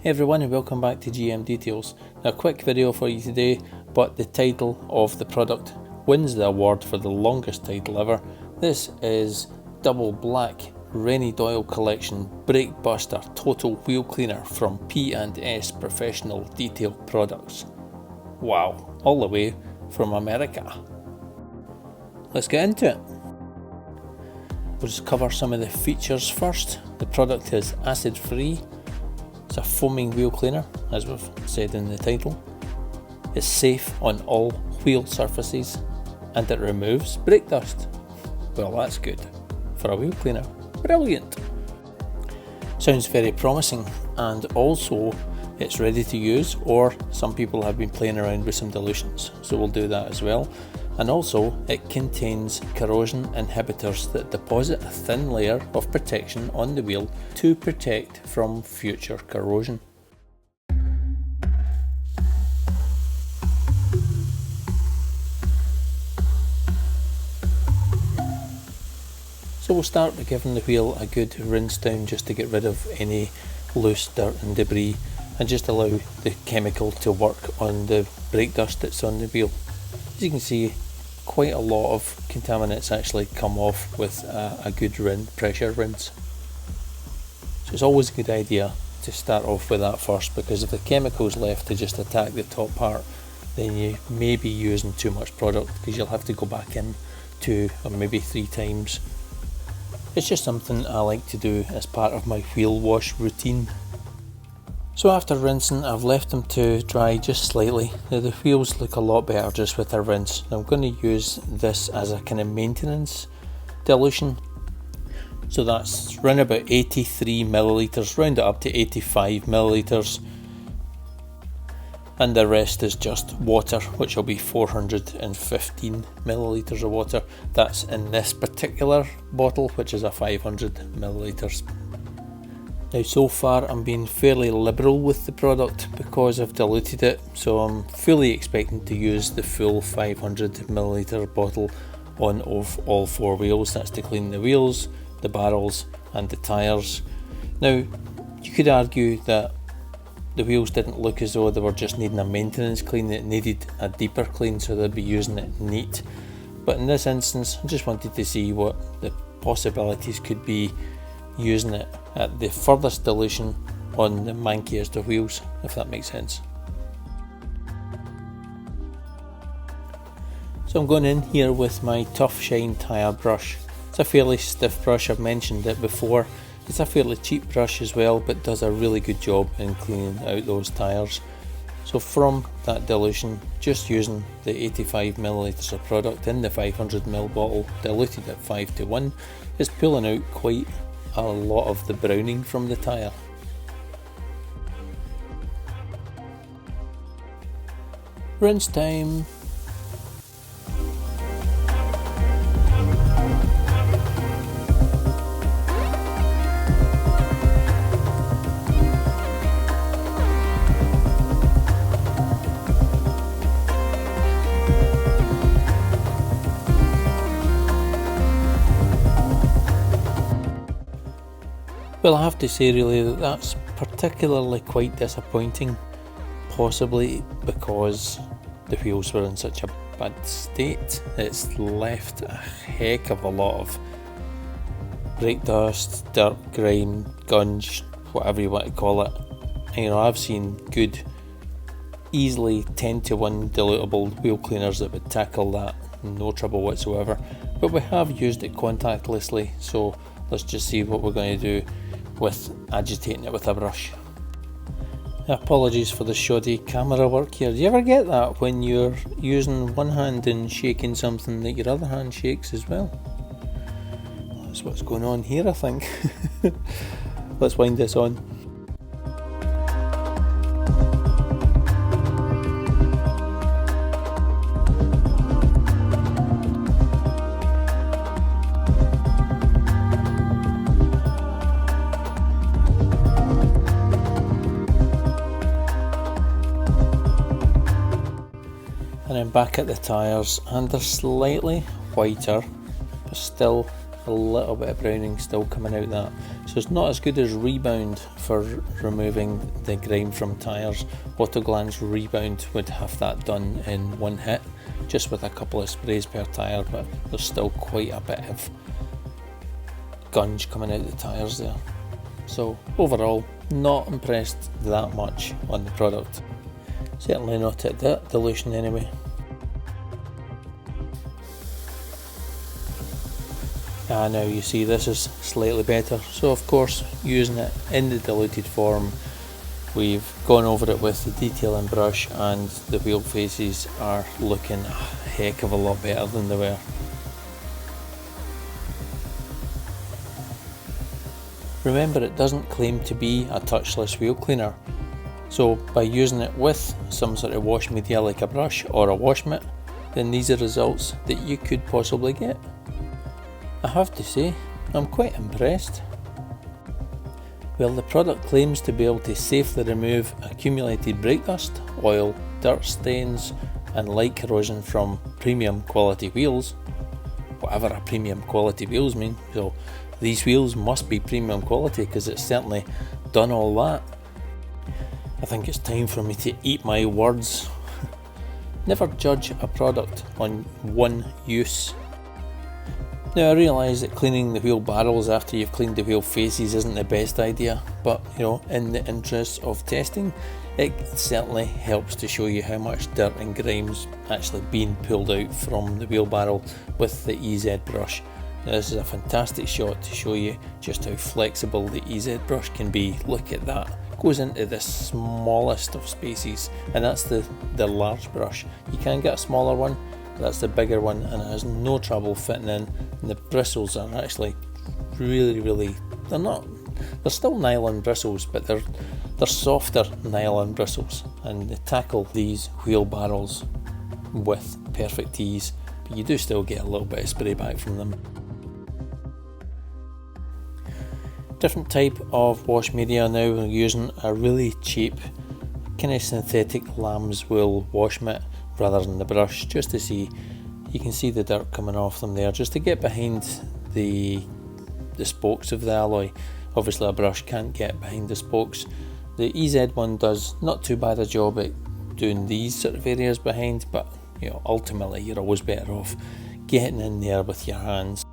Hey everyone, and welcome back to GM Details. Now, a quick video for you today, but the title of the product wins the award for the longest title ever. This is Double Black Rennie Doyle Collection Brake Buster Total Wheel Cleaner from P&S Professional Detail Products. Wow, all the way from America. Let's get into it. We'll just cover some of the features first. The product is acid free. It's a foaming wheel cleaner, as we've said in the title. It's safe on all wheel surfaces, and it removes brake dust. Well, that's good for a wheel cleaner. Brilliant! Sounds very promising, and also it's ready to use, or some people have been playing around with some dilutions, so we'll do that as well. And also it contains corrosion inhibitors that deposit a thin layer of protection on the wheel to protect from future corrosion. So we'll start by giving the wheel a good rinse down just to get rid of any loose dirt and debris, and just allow the chemical to work on the brake dust that's on the wheel. As you can see, quite a lot of contaminants actually come off with a good pressure rinse. So it's always a good idea to start off with that first, because if the chemical's left to just attack the top part, then you may be using too much product, because you'll have to go back in 2 or maybe 3 times. It's just something I like to do as part of my wheel wash routine. So after rinsing, I've left them to dry just slightly. Now the wheels look a lot better just with a rinse. I'm going to use this as a kind of maintenance dilution. So that's around about 83 millilitres, round it up to 85 millilitres. And the rest is just water, which will be 415 millilitres of water. That's in this particular bottle, which is a 500 millilitres. Now so far I'm being fairly liberal with the product because I've diluted it, so I'm fully expecting to use the full 500ml bottle on all 4 wheels. That's to clean the wheels, the barrels and the tyres. Now you could argue that the wheels didn't look as though they were just needing a maintenance clean, it needed a deeper clean, so they'd be using it neat. But in this instance I just wanted to see what the possibilities could be using it at the furthest dilution on the mankiest of wheels, if that makes sense. So I'm going in here with my Tough Shine tyre brush. It's a fairly stiff brush, I've mentioned it before. It's a fairly cheap brush as well, but does a really good job in cleaning out those tyres. So from that dilution, just using the 85 millilitres of product in the 500ml bottle, diluted at 5:1, is pulling out quite a lot of the browning from the tyre. Rinse time. Well, I have to say really that that's particularly quite disappointing, possibly because the wheels were in such a bad state. It's left a heck of a lot of brake dust, dirt, grime, gunge, whatever you want to call it. And, I've seen good, easily 10:1 dilutable wheel cleaners that would tackle that, no trouble whatsoever. But we have used it contactlessly, so let's just see what we're going to do with agitating it with a brush. Apologies for the shoddy camera work here. Do you ever get that when you're using one hand and shaking something that your other hand shakes as well? That's what's going on here, I think. Let's wind this on. And then back at the tyres, and they're slightly whiter, but still a little bit of browning still coming out that. So it's not as good as Rebound for removing the grime from tyres. Autoglance Rebound would have that done in one hit, just with a couple of sprays per tyre, but there's still quite a bit of gunge coming out the tyres there. So overall, not impressed that much on the product. Certainly not at that dilution anyway. Now you see this is slightly better, so of course using it in the diluted form, we've gone over it with the detailing brush and the wheel faces are looking a heck of a lot better than they were. Remember, it doesn't claim to be a touchless wheel cleaner, so by using it with some sort of wash media like a brush or a wash mitt, then these are results that you could possibly get. I have to say, I'm quite impressed. Well, the product claims to be able to safely remove accumulated brake dust, oil, dirt stains and light corrosion from premium quality wheels, whatever a premium quality wheels mean. So these wheels must be premium quality because it's certainly done all that. I think it's time for me to eat my words. Never judge a product on one use. Now I realise that cleaning the wheel barrels after you've cleaned the wheel faces isn't the best idea, but you know, in the interests of testing, it certainly helps to show you how much dirt and grime's actually being pulled out from the wheel barrel with the EZ brush. Now this is a fantastic shot to show you just how flexible the EZ brush can be. Look at that, it goes into the smallest of spaces, and that's the large brush. You can get a smaller one, that's the bigger one, and it has no trouble fitting in, and the bristles are actually really, they're still nylon bristles, but they're softer nylon bristles, and they tackle these wheel barrels with perfect ease, but you do still get a little bit of spray back from them. Different type of wash media now. We're using a really cheap kind of synthetic lamb's wool wash mitt rather than the brush, just to see, you can see the dirt coming off them there, just to get behind the spokes of the alloy. Obviously a brush can't get behind the spokes. The EZ one does not too bad a job at doing these sort of areas behind, but you know, ultimately you're always better off getting in there with your hands.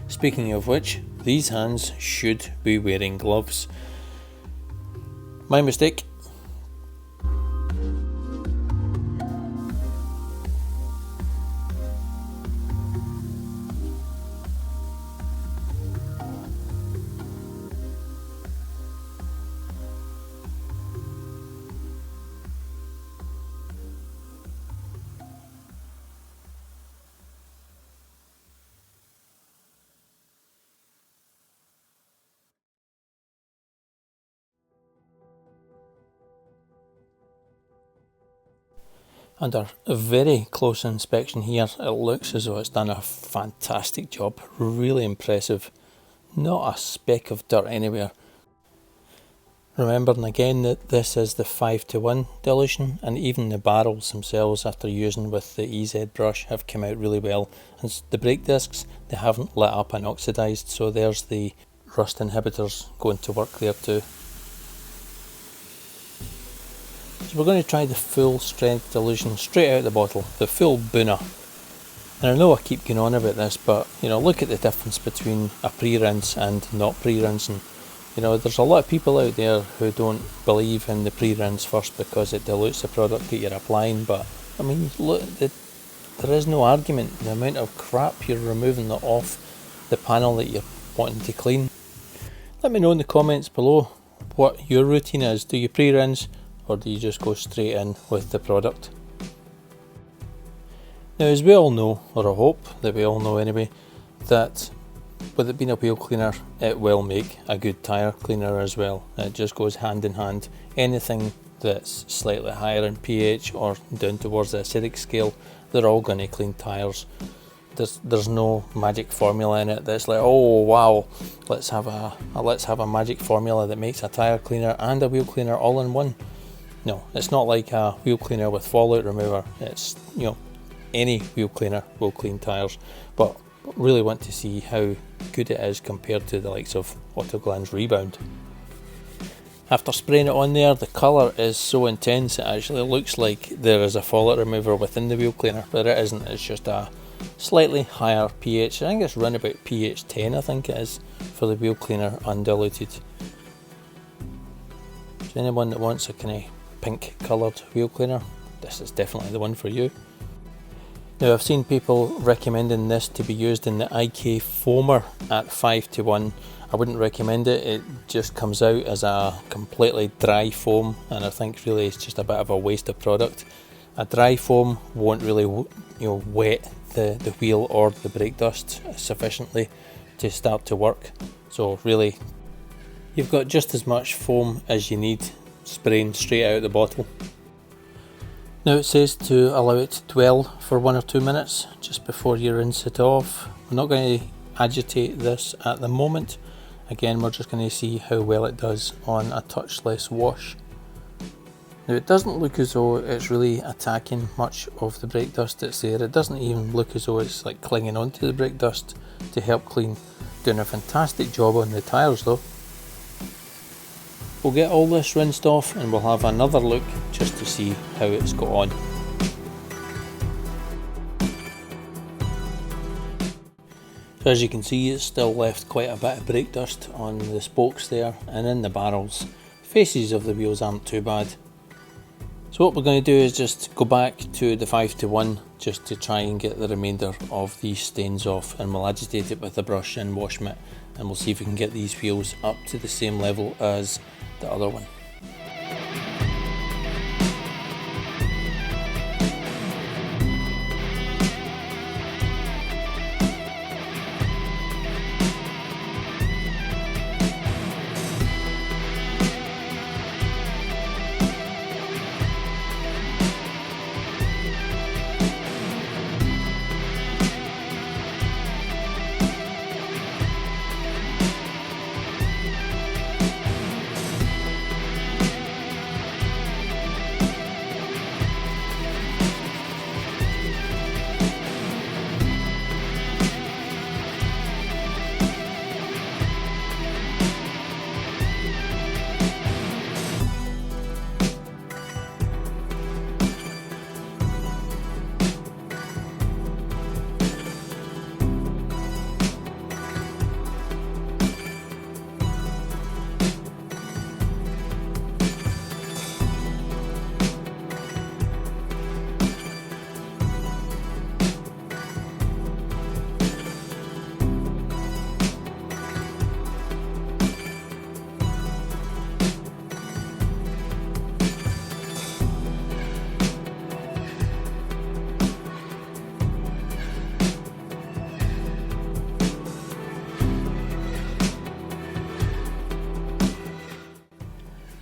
Speaking of which, these hands should be wearing gloves. My mistake. Under a very close inspection here, it looks as though it's done a fantastic job, really impressive, not a speck of dirt anywhere. Remembering again that this is the 5:1 dilution, and even the barrels themselves after using with the EZ brush have come out really well. And the brake discs, they haven't lit up and oxidised, so there's the rust inhibitors going to work there too. So we're going to try the full strength dilution straight out of the bottle, the full Boona. And I know I keep going on about this, but you know, look at the difference between a pre-rinse and not pre-rinsing. You know, there's a lot of people out there who don't believe in the pre-rinse first because it dilutes the product that you're applying, but I mean, look, there is no argument. The amount of crap you're removing off the panel that you're wanting to clean. Let me know in the comments below what your routine is. Do you pre-rinse, or do you just go straight in with the product? Now, as we all know, or I hope that we all know anyway, that with it being a wheel cleaner, it will make a good tyre cleaner as well. It just goes hand in hand. Anything that's slightly higher in pH or down towards the acidic scale, they're all going to clean tyres. There's no magic formula in it that's like, oh wow, let's have a magic formula that makes a tyre cleaner and a wheel cleaner all in one. No, it's not like a wheel cleaner with fallout remover. It's, you know, any wheel cleaner will clean tyres, but but really want to see how good it is compared to the likes of Autoglan's Rebound. After spraying it on there, the colour is so intense it actually looks like there is a follicle remover within the wheel cleaner, but it isn't. It's just a slightly higher pH. I think it's around about pH 10, I think it is, for the wheel cleaner undiluted. So anyone that wants a kind of pink coloured wheel cleaner, this is definitely the one for you. Now, I've seen people recommending this to be used in the IK foamer at 5:1. I wouldn't recommend it. It just comes out as a completely dry foam, and I think really it's just a bit of a waste of product. A dry foam won't really wet the wheel or the brake dust sufficiently to start to work. So really, you've got just as much foam as you need spraying straight out of the bottle. Now it says to allow it to dwell for 1 or 2 minutes just before you rinse it off. We're not going to agitate this at the moment. Again, we're just going to see how well it does on a touchless wash. Now it doesn't look as though it's really attacking much of the brake dust that's there. It doesn't even look as though it's like clinging onto the brake dust to help clean. Doing a fantastic job on the tyres though. We'll get all this rinsed off and we'll have another look just to see how it's got on. So as you can see, it's still left quite a bit of brake dust on the spokes there and in the barrels. Faces of the wheels aren't too bad. So what we're going to do is just go back to the 5:1 just to try and get the remainder of these stains off, and we'll agitate it with a brush and wash mitt, and we'll see if we can get these wheels up to the same level as the other one.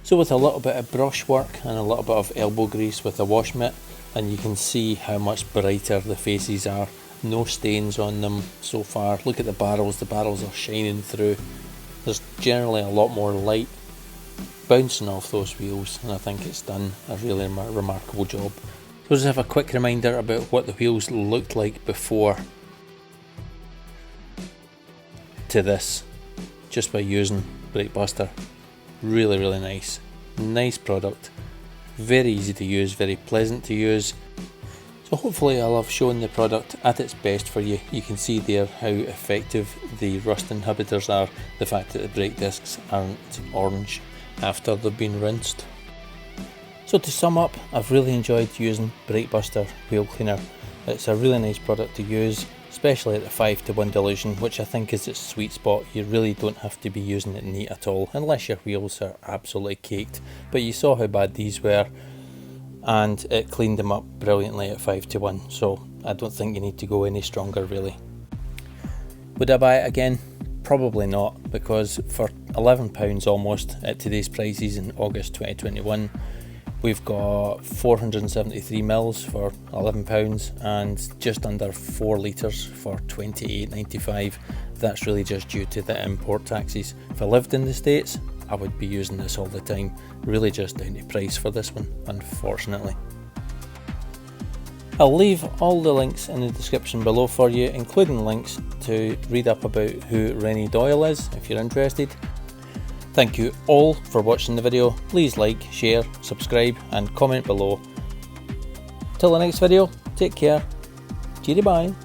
So with a little bit of brush work and a little bit of elbow grease with a wash mitt, and you can see how much brighter the faces are. No stains on them so far. Look at the barrels are shining through. There's generally a lot more light bouncing off those wheels, and I think it's done a really remarkable job. So just have a quick reminder about what the wheels looked like before to this, just by using Brake Buster. Really nice product, very easy to use, very pleasant to use. So hopefully I'll have shown the product at its best for you. You can see there how effective the rust inhibitors are, the fact that the brake discs aren't orange after they've been rinsed. So to sum up, I've really enjoyed using Brake Buster Wheel Cleaner. It's a really nice product to use, especially at the 5:1 dilution, which I think is its sweet spot. You really don't have to be using it neat at all, unless your wheels are absolutely caked. But you saw how bad these were, and it cleaned them up brilliantly at 5:1, so I don't think you need to go any stronger really. Would I buy it again? Probably not, because for £11 almost at today's prices in August 2021, we've got 473 mils for £11 and just under 4 litres for £28.95. That's really just due to the import taxes. If I lived in the States, I would be using this all the time. Really just down to price for this one, unfortunately. I'll leave all the links in the description below for you, including links to read up about who Rennie Doyle is if you're interested. Thank you all for watching the video. Please like, share, subscribe and comment below. Till the next video, take care. Cheery bye.